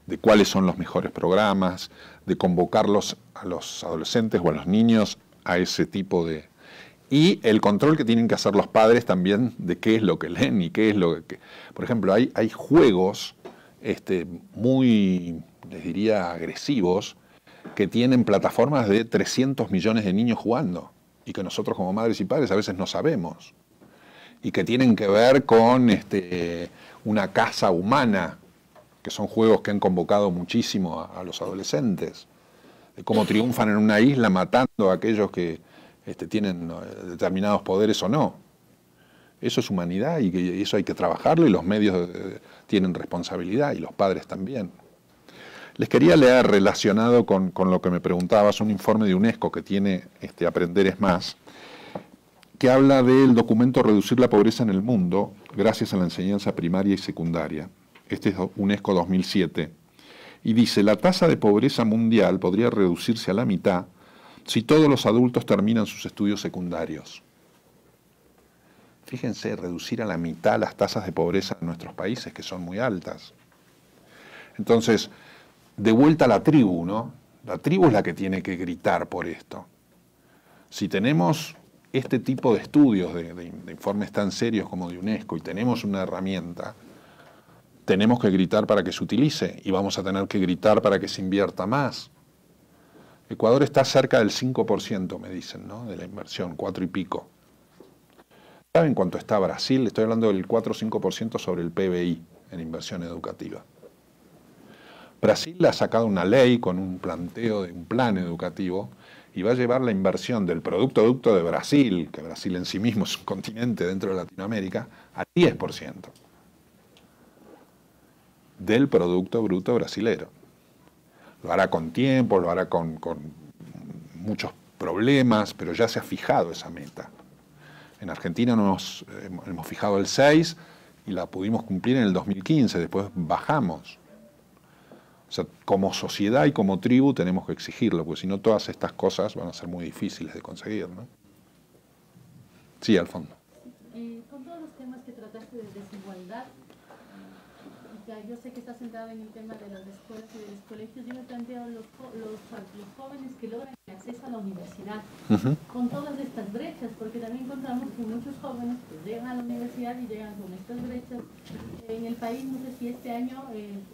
de cuáles son los mejores programas, de convocarlos a los adolescentes o a los niños a ese tipo de... Y el control que tienen que hacer los padres también de qué es lo que leen y qué es lo que... Por ejemplo, hay juegos muy, les diría, agresivos, que tienen plataformas de 300 millones de niños jugando y que nosotros como madres y padres a veces no sabemos. Y que tienen que ver con una casa humana, que son juegos que han convocado muchísimo a los adolescentes, de cómo triunfan en una isla matando a aquellos que tienen determinados poderes o no. Eso es humanidad y eso hay que trabajarlo, y los medios tienen responsabilidad y los padres también. Les quería leer, relacionado con lo que me preguntabas, un informe de UNESCO que tiene Aprender es Más, que habla del documento Reducir la pobreza en el mundo gracias a la enseñanza primaria y secundaria. Este es UNESCO 2007. Y dice, la tasa de pobreza mundial podría reducirse a la mitad si todos los adultos terminan sus estudios secundarios. Fíjense, reducir a la mitad las tasas de pobreza en nuestros países, que son muy altas. Entonces, de vuelta a la tribu, ¿no? La tribu es la que tiene que gritar por esto. Si tenemos este tipo de estudios, de informes tan serios como de UNESCO, y tenemos una herramienta, tenemos que gritar para que se utilice, y vamos a tener que gritar para que se invierta más. Ecuador está cerca del 5%, me dicen, ¿no?, de la inversión, 4 y pico. ¿Saben cuánto está Brasil? Estoy hablando del 4 o 5% sobre el PBI en inversión educativa. Brasil ha sacado una ley con un planteo de un plan educativo y va a llevar la inversión del Producto Bruto de Brasil, que Brasil en sí mismo es un continente dentro de Latinoamérica, al 10% del Producto Bruto brasilero. Lo hará con tiempo, lo hará con muchos problemas, pero ya se ha fijado esa meta. En Argentina hemos fijado el 6 y la pudimos cumplir en el 2015, después bajamos. O sea, como sociedad y como tribu tenemos que exigirlo, porque si no todas estas cosas van a ser muy difíciles de conseguir, ¿no? Sí, al fondo. Con todos los temas que trataste de desigualdad, yo sé que estás centrado en el tema de las escuelas y de los colegios, yo me planteo los jóvenes que logran el acceso a la universidad, con todas estas brechas, porque también encontramos que muchos jóvenes pues, llegan a la universidad y llegan con estas brechas. En el país, no sé si este año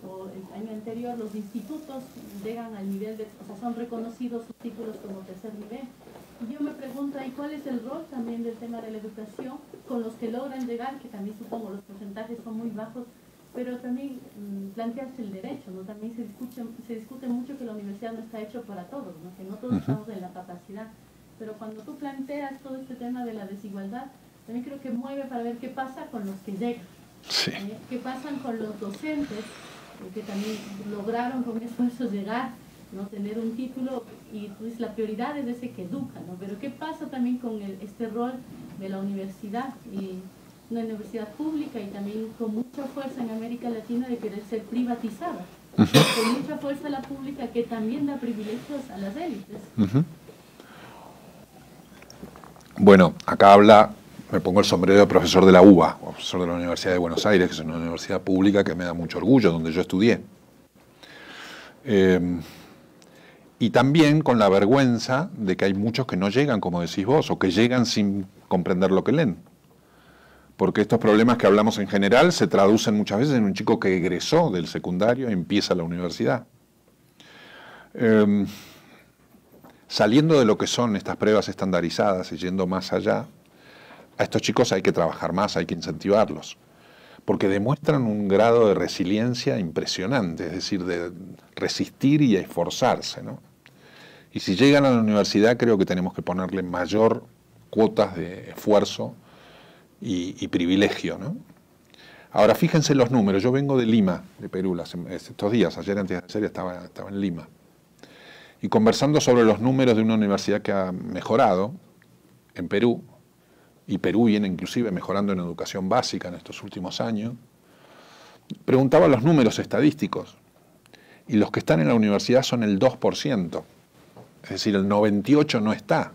o el año anterior, los institutos llegan al nivel de, o sea, son reconocidos sus títulos como tercer nivel. Y yo me pregunto, ¿y cuál es el rol también del tema de la educación con los que logran llegar, que también supongo los porcentajes son muy bajos, pero también plantearse el derecho, ¿no? También se discute mucho que la universidad no está hecho para todos, ¿no? Que no todos estamos en la capacidad, pero cuando tú planteas todo este tema de la desigualdad, también creo que mueve para ver qué pasa con los que llegan. Sí. ¿Qué pasan con los docentes que también lograron con esfuerzos llegar, ¿no? Tener un título, y pues la prioridad es ese que educa, ¿no? Pero ¿qué pasa también con este rol de la universidad? Y una universidad pública y también con mucha fuerza en América Latina de querer ser privatizada. Con mucha fuerza la pública que también da privilegios a las élites. Bueno, acá habla, me pongo el sombrero de profesor de la UBA, profesor de la Universidad de Buenos Aires, que es una universidad pública que me da mucho orgullo, donde yo estudié. Y también con la vergüenza de que hay muchos que no llegan, como decís vos, o que llegan sin comprender lo que leen. Porque estos problemas que hablamos en general se traducen muchas veces en un chico que egresó del secundario y empieza la universidad. Saliendo de lo que son estas pruebas estandarizadas y yendo más allá, a estos chicos hay que trabajar más, hay que incentivarlos, porque demuestran un grado de resiliencia impresionante, es decir, de resistir y esforzarse, ¿no? Y si llegan a la universidad creo que tenemos que ponerle mayor cuotas de esfuerzo y privilegio, ¿no? Ahora fíjense los números, yo vengo de Lima, de Perú, estos días, ayer antes de ayer estaba en Lima, y conversando sobre los números de una universidad que ha mejorado en Perú, y Perú viene inclusive mejorando en educación básica en estos últimos años, preguntaba los números estadísticos, y los que están en la universidad son el 2%, es decir, el 98% no está.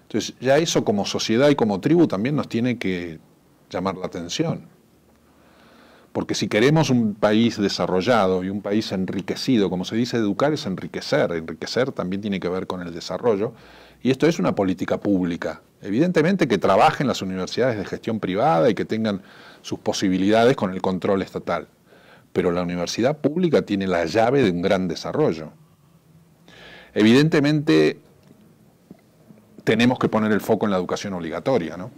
Entonces ya eso como sociedad y como tribu también nos tiene que llamar la atención. Porque si queremos un país desarrollado y un país enriquecido, como se dice, educar es enriquecer. Enriquecer también tiene que ver con el desarrollo. Y esto es una política pública. Evidentemente que trabajen las universidades de gestión privada y que tengan sus posibilidades con el control estatal. Pero la universidad pública tiene la llave de un gran desarrollo. Evidentemente tenemos que poner el foco en la educación obligatoria, ¿no?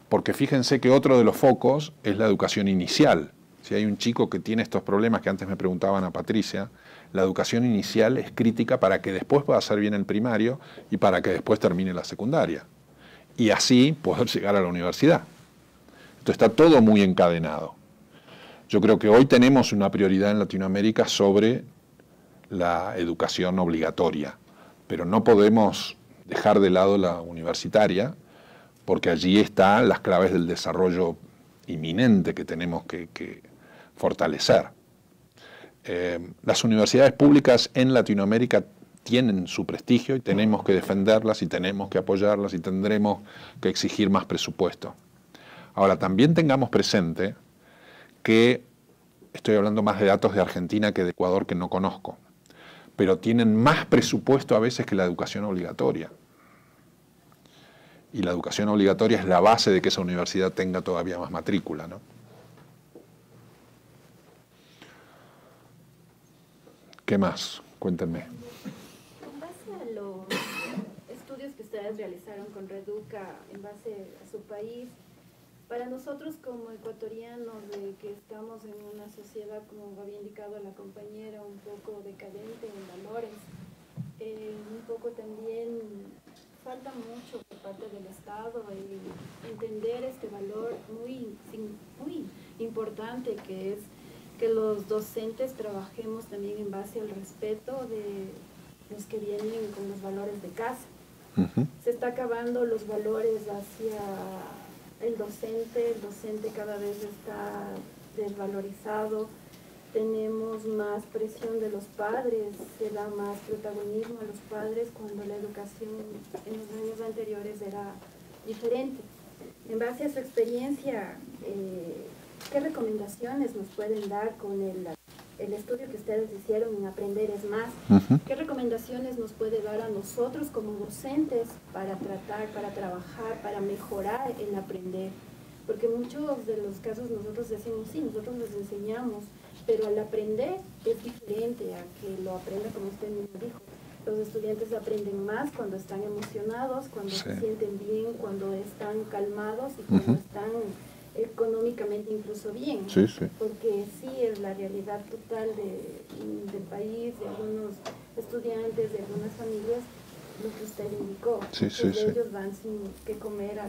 Porque fíjense que otro de los focos es la educación inicial. Si hay un chico que tiene estos problemas que antes me preguntaban a Patricia, la educación inicial es crítica para que después pueda hacer bien el primario y para que después termine la secundaria. Y así poder llegar a la universidad. Entonces está todo muy encadenado. Yo creo que hoy tenemos una prioridad en Latinoamérica sobre la educación obligatoria, pero no podemos dejar de lado la universitaria, porque allí están las claves del desarrollo inminente que tenemos que fortalecer. Las universidades públicas en Latinoamérica tienen su prestigio y tenemos que defenderlas y tenemos que apoyarlas y tendremos que exigir más presupuesto. Ahora, también tengamos presente que, estoy hablando más de datos de Argentina que de Ecuador que no conozco, pero tienen más presupuesto a veces que la educación obligatoria. Y la educación obligatoria es la base de que esa universidad tenga todavía más matrícula, ¿no? ¿Qué más? Cuéntenme. En base a los estudios que ustedes realizaron con Reduca en base a su país, para nosotros como ecuatorianos que estamos en una sociedad, como había indicado la compañera, un poco decadente en valores, un poco también falta mucho por parte del Estado entender este valor muy importante que es que los docentes trabajemos también en base al respeto de los que vienen con los valores de casa. Se está acabando los valores hacia el docente cada vez está desvalorizado. Tenemos más presión de los padres, se da más protagonismo a los padres cuando la educación en los años anteriores era diferente. En base a su experiencia, ¿qué recomendaciones nos pueden dar con el estudio que ustedes hicieron en Aprender es Más? ¿Qué recomendaciones nos puede dar a nosotros como docentes para tratar, para trabajar, para mejorar el aprender? Porque muchos de los casos nosotros decimos, sí, nosotros les enseñamos, pero al aprender es diferente a que lo aprenda como usted mismo dijo. Los estudiantes aprenden más cuando están emocionados, cuando se sienten bien, cuando están calmados y cuando están económicamente incluso bien. Porque sí es la realidad total del país, de algunos estudiantes, de algunas familias, lo que usted indicó. Sí, sí, Entonces, sí. ellos van sin qué comer a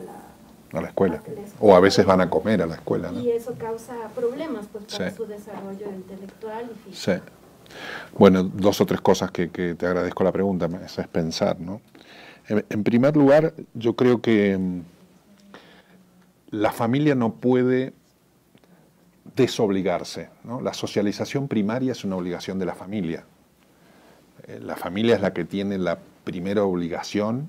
la escuela. O a veces van a comer a la escuela, ¿no? Y eso causa problemas pues, para Sí. su desarrollo intelectual y físico. Sí. Bueno, 2 o 3 cosas que te agradezco la pregunta, me haces pensar, ¿no? En primer lugar, yo creo que la familia no puede desobligarse, ¿no? La socialización primaria es una obligación de la familia. La familia es la que tiene la primera obligación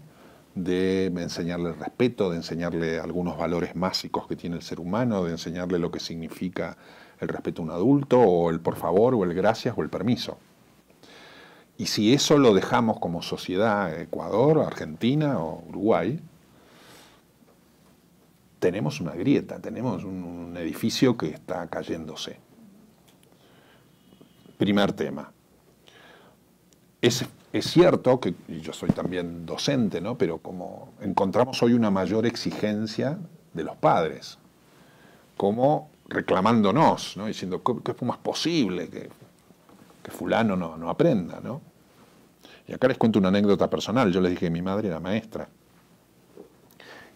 de enseñarle el respeto, de enseñarle algunos valores básicos que tiene el ser humano, de enseñarle lo que significa el respeto a un adulto, o el por favor, o el gracias, o el permiso. Y si eso lo dejamos como sociedad, Ecuador, Argentina o Uruguay, tenemos una grieta, tenemos un edificio que está cayéndose. Primer tema. Es cierto que, y yo soy también docente, ¿no? Pero como encontramos hoy una mayor exigencia de los padres, como reclamándonos, ¿no? Diciendo, ¿cómo es posible que fulano no aprenda, ¿no? Y acá les cuento una anécdota personal. Yo les dije que mi madre era maestra.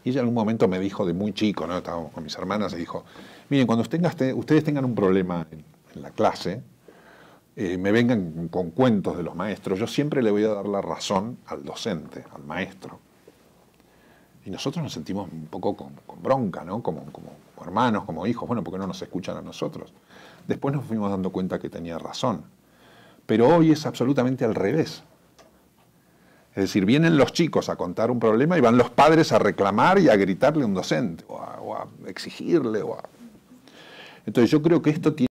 Y ella en algún momento me dijo, de muy chico, ¿no? Estábamos con mis hermanas, y dijo, miren, cuando ustedes tengan un problema en la clase, me vengan con cuentos de los maestros, yo siempre le voy a dar la razón al docente, al maestro. Y nosotros nos sentimos un poco con bronca, ¿no? Como hermanos, como hijos, bueno, porque no nos escuchan a nosotros. Después nos fuimos dando cuenta que tenía razón. Pero hoy es absolutamente al revés. Es decir, vienen los chicos a contar un problema y van los padres a reclamar y a gritarle a un docente, o a exigirle. Entonces yo creo que esto tiene